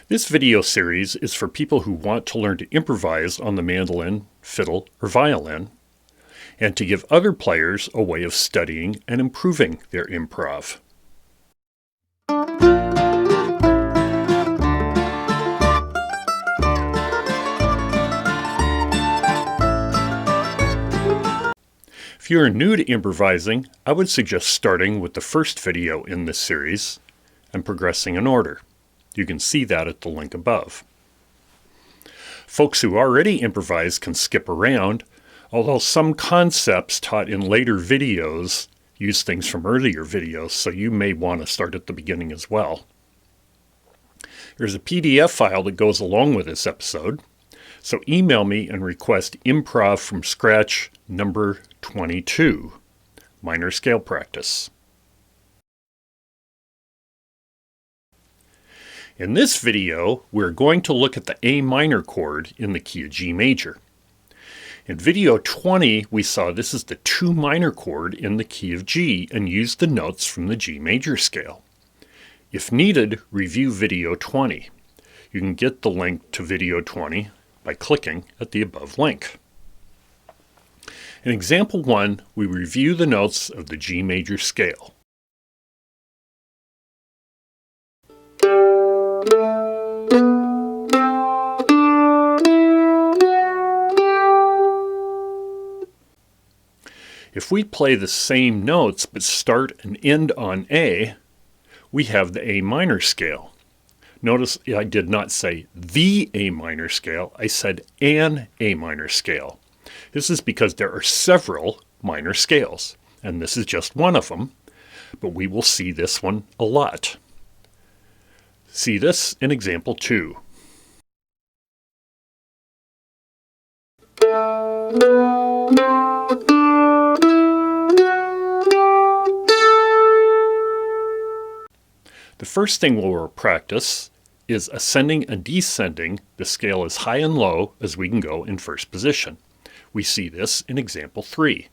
This video series is for people who want to learn to improvise on the mandolin, fiddle, or violin, and to give other players a way of studying and improving their improv. If you are new to improvising, I would suggest starting with the first video in this series and progressing in order. You can see that at the link above. Folks who already improvise can skip around, although some concepts taught in later videos use things from earlier videos, so you may want to start at the beginning as well. There's a PDF file that goes along with this episode, so email me and request Improv from Scratch number 22, minor scale practice. In this video, we're going to look at the A minor chord in the key of G major. In video 20, we saw this is the 2 minor chord in the key of G and used the notes from the G major scale. If needed, review video 20. You can get the link to video 20 by clicking at the above link. In example 1, we review the notes of the G major scale. If we play the same notes but start and end on A, we have the A minor scale. Notice I did not say the A minor scale, I said an A minor scale. This is because there are several minor scales, and this is just one of them, but we will see this one a lot. See this in example 2. The first thing we'll practice is ascending and descending the scale as high and low as we can go in first position. We see this in example 3.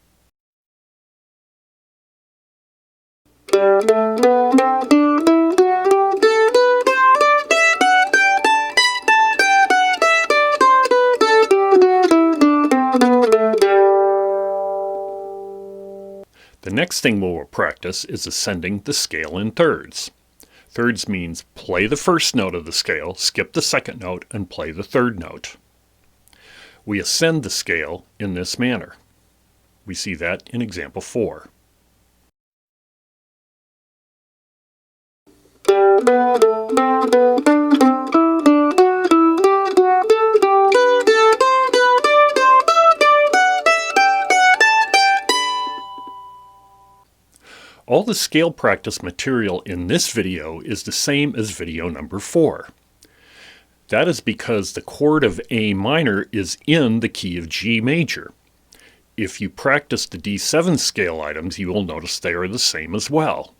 The next thing we'll practice is ascending the scale in thirds. Thirds means play the first note of the scale, skip the second note, and play the third note. We ascend the scale in this manner. We see that in example 4. All the scale practice material in this video is the same as video number 4. That is because the chord of A minor is in the key of G major. If you practice the D7 scale items, you will notice they are the same as well.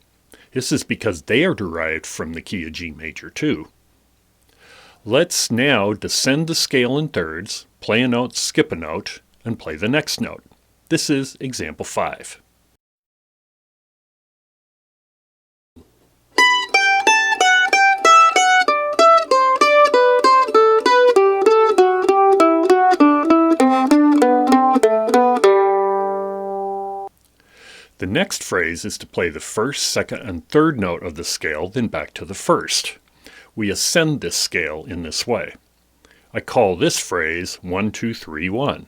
This is because they are derived from the key of G major too. Let's now descend the scale in thirds, play a note, skip a note, and play the next note. This is example 5. The next phrase is to play the first, second, and third note of the scale, then back to the first. We ascend this scale in this way. I call this phrase 1, 2, 3, 1.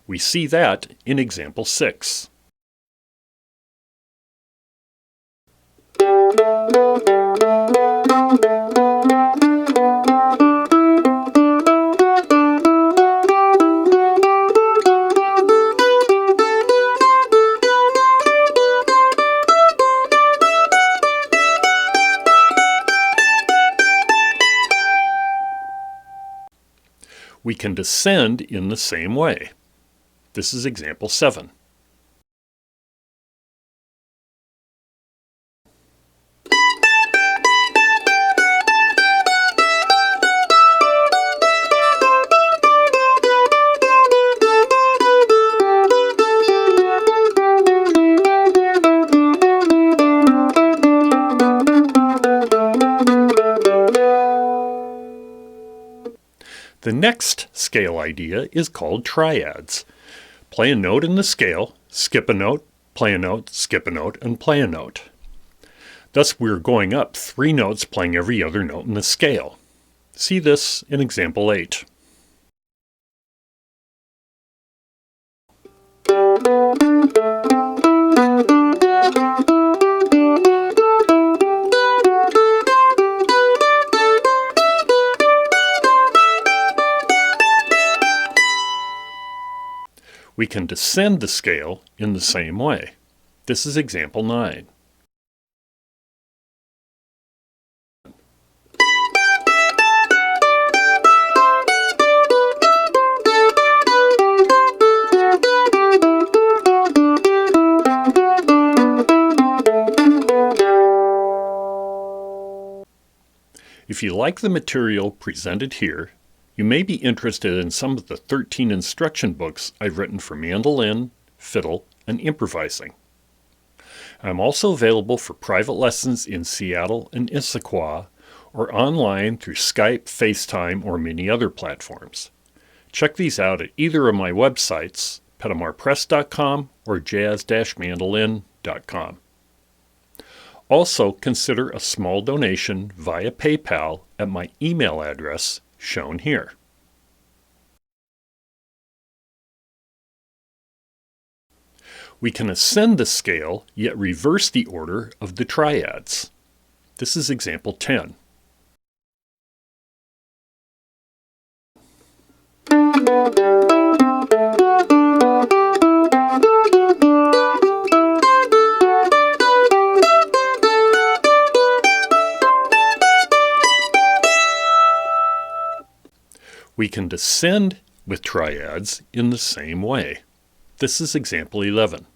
We see that in example 6. We can descend in the same way. This is example 7. The next scale idea is called triads. Play a note in the scale, skip a note, play a note, skip a note, and play a note. Thus, we're going up 3 notes playing every other note in the scale. See this in example 8. We can descend the scale in the same way. This is example 9. If you like the material presented here, you may be interested in some of the 13 instruction books I've written for mandolin, fiddle, and improvising. I'm also available for private lessons in Seattle and Issaquah, or online through Skype, FaceTime, or many other platforms. Check these out at either of my websites, petamarpress.com or jazz-mandolin.com. Also, consider a small donation via PayPal at my email address shown here. We can ascend the scale, yet reverse the order of the triads. This is example 10. We can descend with triads in the same way. This is example 11.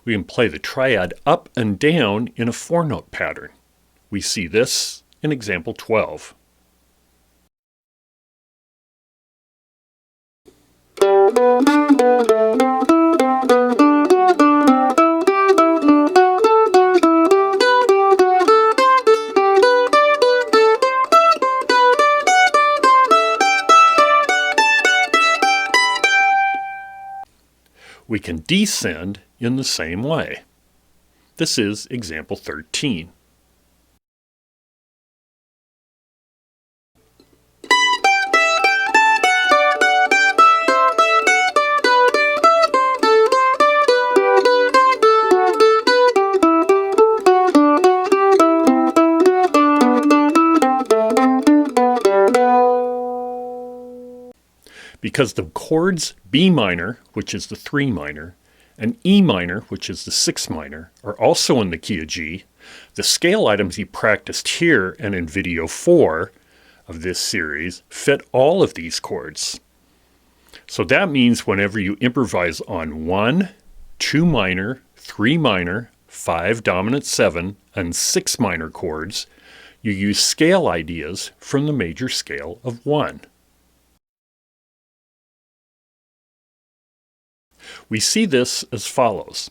We can play the triad up and down in a 4-note pattern. We see this in example 12. We can descend in the same way. This is example 13. Because the chords B minor, which is the 3 minor, and E minor, which is the 6 minor, are also in the key of G, the scale items you practiced here and in video 4 of this series fit all of these chords. So that means whenever you improvise on 1, 2 minor, 3 minor, 5 dominant 7, and 6 minor chords, you use scale ideas from the major scale of 1. We see this as follows.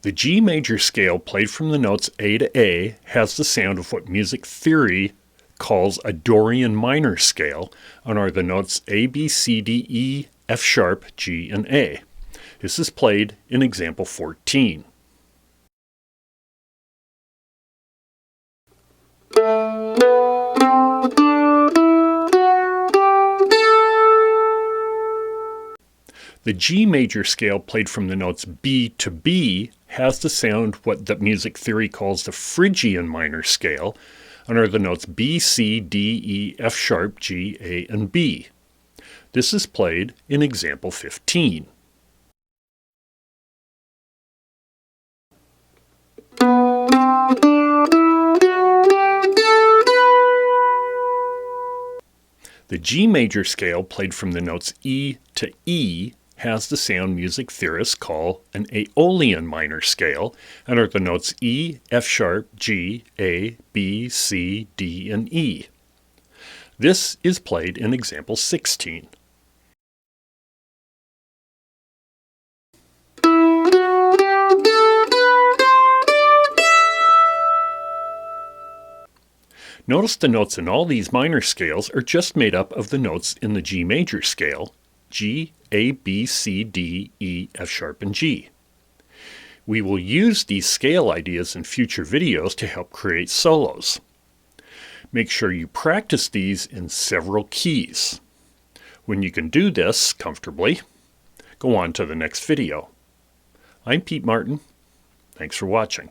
The G major scale played from the notes A to A has the sound of what music theory calls a Dorian minor scale, and are the notes A, B, C, D, E, F sharp, G, and A. This is played in example 14. The G major scale played from the notes B to B has the sound what the music theory calls the Phrygian minor scale, and are the notes B, C, D, E, F sharp, G, A, and B. This is played in example 15. The G major scale played from the notes E to E has the sound music theorists call an Aeolian minor scale and are the notes E, F sharp, G, A, B, C, D, and E. This is played in example 16. Notice the notes in all these minor scales are just made up of the notes in the G major scale, G, A, B, C, D, E, F sharp, and G. We will use these scale ideas in future videos to help create solos. Make sure you practice these in several keys. When you can do this comfortably, go on to the next video. I'm Pete Martin. Thanks for watching.